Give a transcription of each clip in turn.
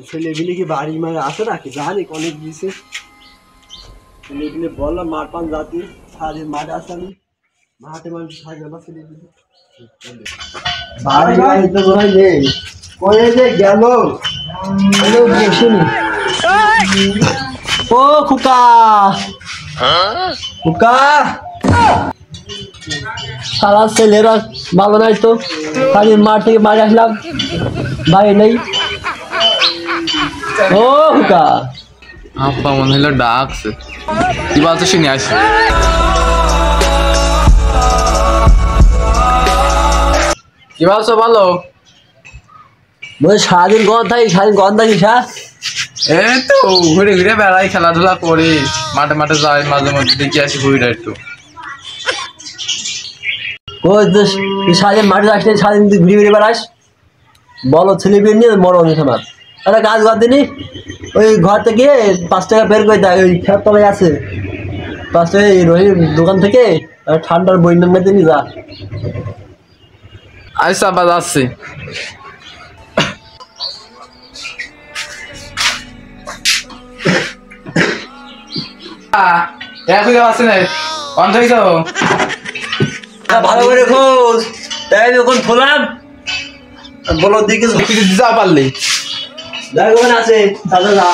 ছেলেগুলি কি বাড়ি মারে আসে নাকি জানি অনেক দিছে ছেলেগুলি বললাম মার পান জাতি সারাদিন মাঠে আসানি মাঠে মানুষ থাকে না ছেলেগুলি বাড়ি বাড়িতে বোঝাই নেই কয়ে যে গেল ও খুকা খুকা সারা ছেলেরা ভালো নাই তো সারাদিন মাঠ থেকে বাড়ি আসলাম বাড়ি নেই ও হুকা আপা মনে হলো ডাকছে কি বলতো শুনে আসি কি বলছো বলো বলে সারাদিন গন থাকি সারাদিন গন থাকিস হ্যাঁ এই তো ঘুরে ঘুরে বেড়াই খেলাধুলা করি মাঠে মাঠে যাই মাঝে মধ্যে দেখি আসি ঘুরে একটু তুই সারাদিন মাঠে আসলে সারাদিন তুই ঘুরে ঘুরে বেড়াস বলো ছেলে বিয়ে নিয়ে বড় অনুষ্ঠান একটা কাজ কর দিনি ওই ঘর থেকে 5 টাকা বের করে দেয় ওই খেয়ার তলায় আছে 5 টাকা এই রহির দোকান থেকে ঠান্ডার বই নামে দিনি যা আচ্ছা আবার যাচ্ছি ভালো করে খোঁজ তাই যখন খোলাম বলো দিকে যা পারলি যাই ওখানে আছে দাদা যা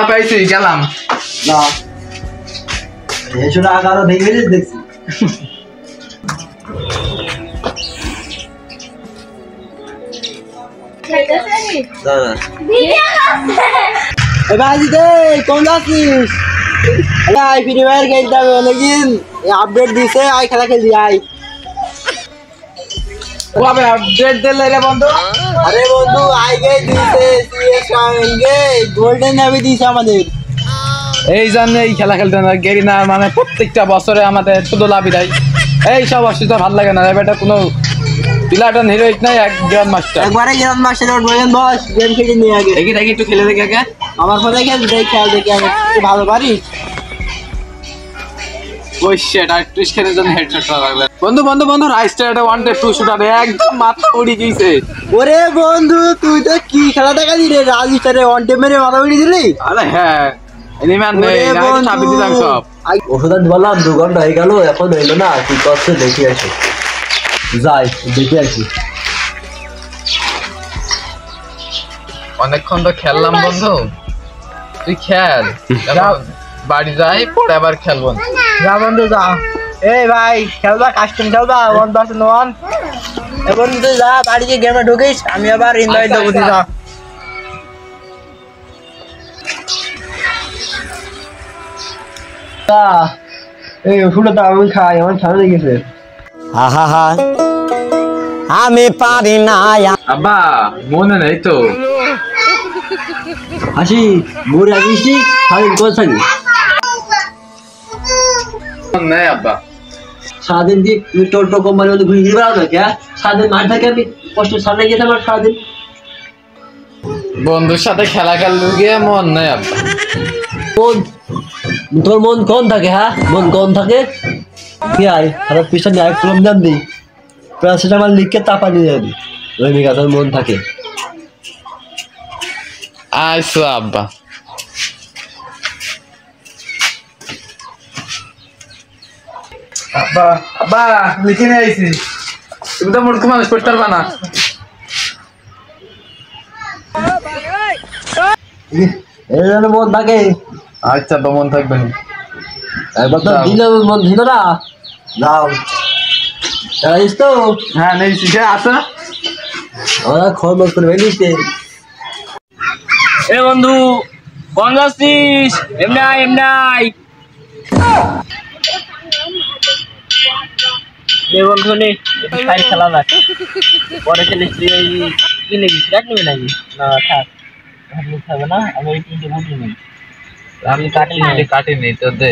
পাইছি গেলাম না এসব আগারও ভেঙে গেছিস দেখছি কোন যাচ্ছিস ফ্রি ফায়ার খেলতে হবে অনেকদিন আপডেট দিছে আই খেলা খেলছি আই কবে আপডেট দিলে রে বন্ধু আরে বন্ধু আইগে দিছে সিএস সঙ্গে গোল্ডেন নেভি দিছে আমাদের এই জন্য এই খেলা খেলতে না গেরি না মানে প্রত্যেকটা বছরে আমাদের শুধু লাভই দেয় এই সব অসুবিধা ভালো লাগে না এটা কোনো পিলাটন হিরোইক নাই এক গ্র্যান্ড মাস্টার একবারে গ্র্যান্ড মাস্টার বলেন বস গেম খেলে নিয়ে আগে দেখি দেখি একটু খেলে দেখি আগে আমার ফোনে খেল দেখ খেল দেখি আমি তুই ভালো পারিস ওই শিট আর টুইস খেলে জন্য হেডশট লাগবে বন্ধু বন্ধু বন্ধু রাইস্টার এটা ওয়ান টে টু শুটার একদম মাথা উড়ি গিয়েছে ওরে বন্ধু তুই তো কি খেলা দেখা দিলি রাজিস্টারে ওয়ান টেপ মেরে মাথা উড়ি দিলি আরে হ্যাঁ এনিম্যান নেই না চাবি দিলাম সব ওষুধ বললাম 2 ঘন্টা হয়ে গেল এখন হইলো না কি করছে দেখি আসি যাই দেখে আসি অনেকক্ষণ তো খেললাম বন্ধু তুই খেল বাড়ি যাই পরে আবার খেলবো যা বন্ধু যা এই ভাই খেলবা কাস্টম খেলবা 1 এখন তুই যা বাড়িতে গেমে ঢুকিস আমি আবার ইনভাইট দেবো তুই যা এই ওষুধটা আমি খাই আমার ঠান্ডা লেগেছে আমি পারি না আব্বা মনে নেই তো হাসি মোর আসিস সারাদিন কোথায় থাকি নেই আব্বা সারাদিন দিয়ে তুমি টোটো কোম্পানির মধ্যে ঘুরে ঘুরে বেড়াও না কে সারাদিন মাঠ থাকে আমি কষ্ট সামনে গেছে আমার সারাদিন বন্ধুর সাথে খেলা খেলতে গিয়ে মন নেই আব্বা মন তোর মন কোন থাকে হ্যাঁ মন কোন থাকে কি আয় আর পিছনে এক কলম দাম দিই প্যারাসিটামল লিখকে তাপা নিয়ে যাবি ওই মেঘা তোর মন থাকে আইসো আব্বা আব্বা আব্বা লিখে নিয়ে আইছি তুমি তো মূর্খ মানুষ পড়তে পারবা না এই জন্য মন থাকে আচ্ছা আব্বা মন থাকবে না একবার তো দিলে মন ছিল না যাও জানিস তো হ্যাঁ নেইছি সে আসো আমরা খরচ করে ফেলিস এ বন্ধু কোন যাচ্ছিস এমনাই বন্ধু নে খেলা না পরে খেলিস কি নেবি সিরাট নেবে নাকি না থাক খাবে না আমি এই 3টে বুটি নেই আমি কাটি নেই তো দে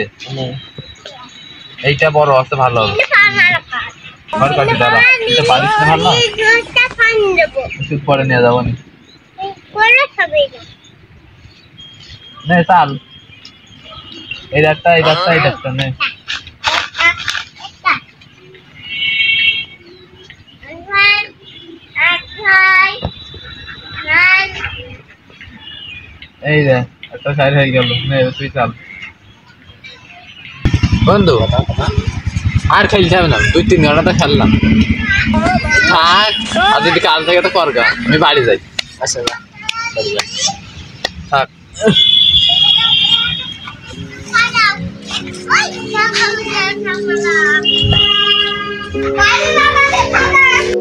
এইটা বড় আছে ভালো হবে আর কাটি দাঁড়া এটা পারিস না ভালো না পরে নিয়ে যাবো নি নে চাল এই ডাক্তার নে এই যে একটা সাইড হয়ে গেল, নে তুই চাল বন্ধু। আর খেলতে হবে না, 2-3 ঘন্টা তো খেললাম, থাক। আর যদি কাল থেকে তো করগা, আমি বাড়ি যাই। আচ্ছা যা, বাড়ি যা। থাক।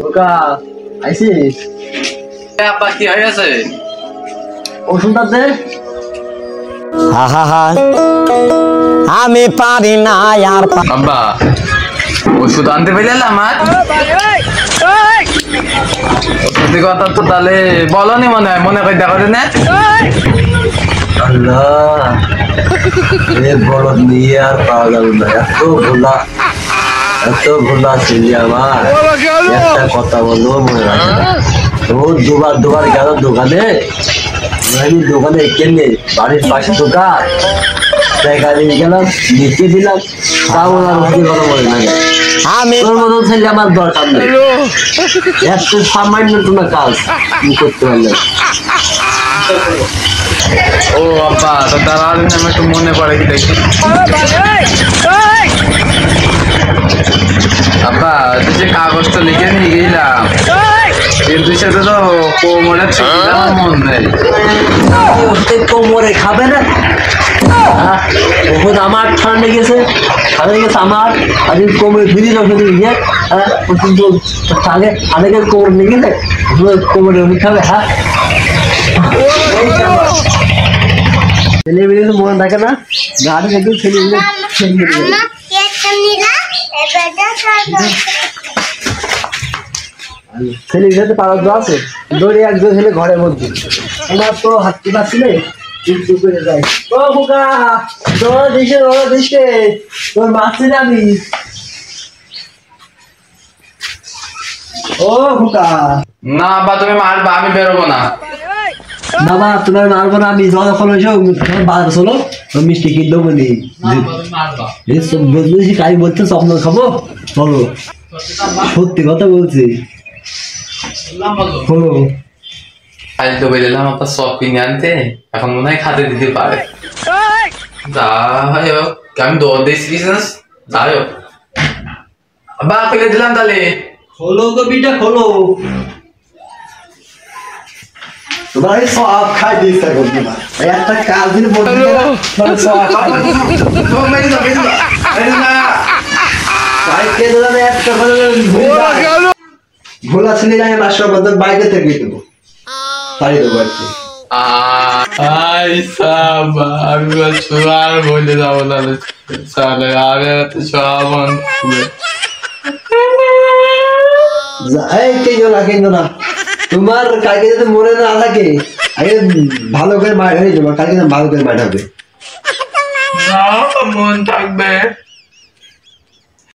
ওকা আইসিস? আপা কি হয়ে গেছে? ওষুধটা দে। আমি পারি না আর আব্বা ওষুধ আনতে পারলেন আমার? ওষুধের কথা তো তাহলে বলনি, মনে হয় মনে করে দেখো না। আল্লাহ, এ বড় নিয়ে আর পাওয়া গেল না। এত ভোলা ছিলি আমার, একটা কথা বলবো মনে রাখে না। ও দুবার গেল দোকানে, আমি দোকানে কেনে বাড়ির পাশে দোকান, গাড়ি গেলাম, নিচে দিলাম, তাও ওনার ওষুধের কথা বলে না। আমি তোর মতন ছেলে আমার দরকার নেই। এত সামান্য তোমার কাজ তুমি করতে পারলে। ও আব্বা, তো দাঁড়ালে আমি একটু মনে পড়ে কি দেখি। আব্বা যে কাগজটা লিখে নিয়ে গেলাম, কিন্তু সেটা তো কোমরের ছবি মন নেই। ওষুধের কোমরে খাবে না? ওষুধ আমার ঠান্ডা গেছে, ঠান্ডা গেছে আমার, আর কোমরে ফিরিয়ে ওষুধ নিয়ে আগে কোমর নিয়ে গেলে কোমরে ওষুধ খাবে। হ্যাঁ, ছেলেমেয়ে মনে থাকে না, গাড়ি দেখে ছেলেমেয়ে ছেলে সাথে পাড়া তো আছে, দৌড়ে একজন ছেলে ঘরের মধ্যে। আমার তো হাঁটতে পারছিলে করে যায়। ও বোকা, তোর দিশে তোর মারছি না আমি। ও বোকা, না আব্বা তুমি মারবা, আমি বেরোবো না। বাবা তোমার মারবো না আমি। যখন বাজার চলো মিষ্টি কিনলো বলি, বলছি কাই বলছে স্বপ্ন খাবো, বলো সত্যি কথা বলছি। আজ তো বেরোলাম আপনার সব কিনে আনতে, এখন মনে হয় খাতে দিতে পারে। যাই হোক, আমি দৌড় দিয়েছি, যাই হোক আব্বা খুলে দিলাম তাহলে। খোলো কপিটা খোলো, তোমার সব খাই দিচ্ছে একটা কাজ দিন ভোলা ছেলে যায় বাসার মধ্যে বাইরে থেকে দেবো, পারি দেবো আর কি। আমি আর বলে যাবো তাহলে, আমি সব কেন না তোমার কালকে যদি মনে না থাকে, আগে ভালো করে মার হয়ে যাবো, কালকে ভালো করে মার হবে। মন থাকবে।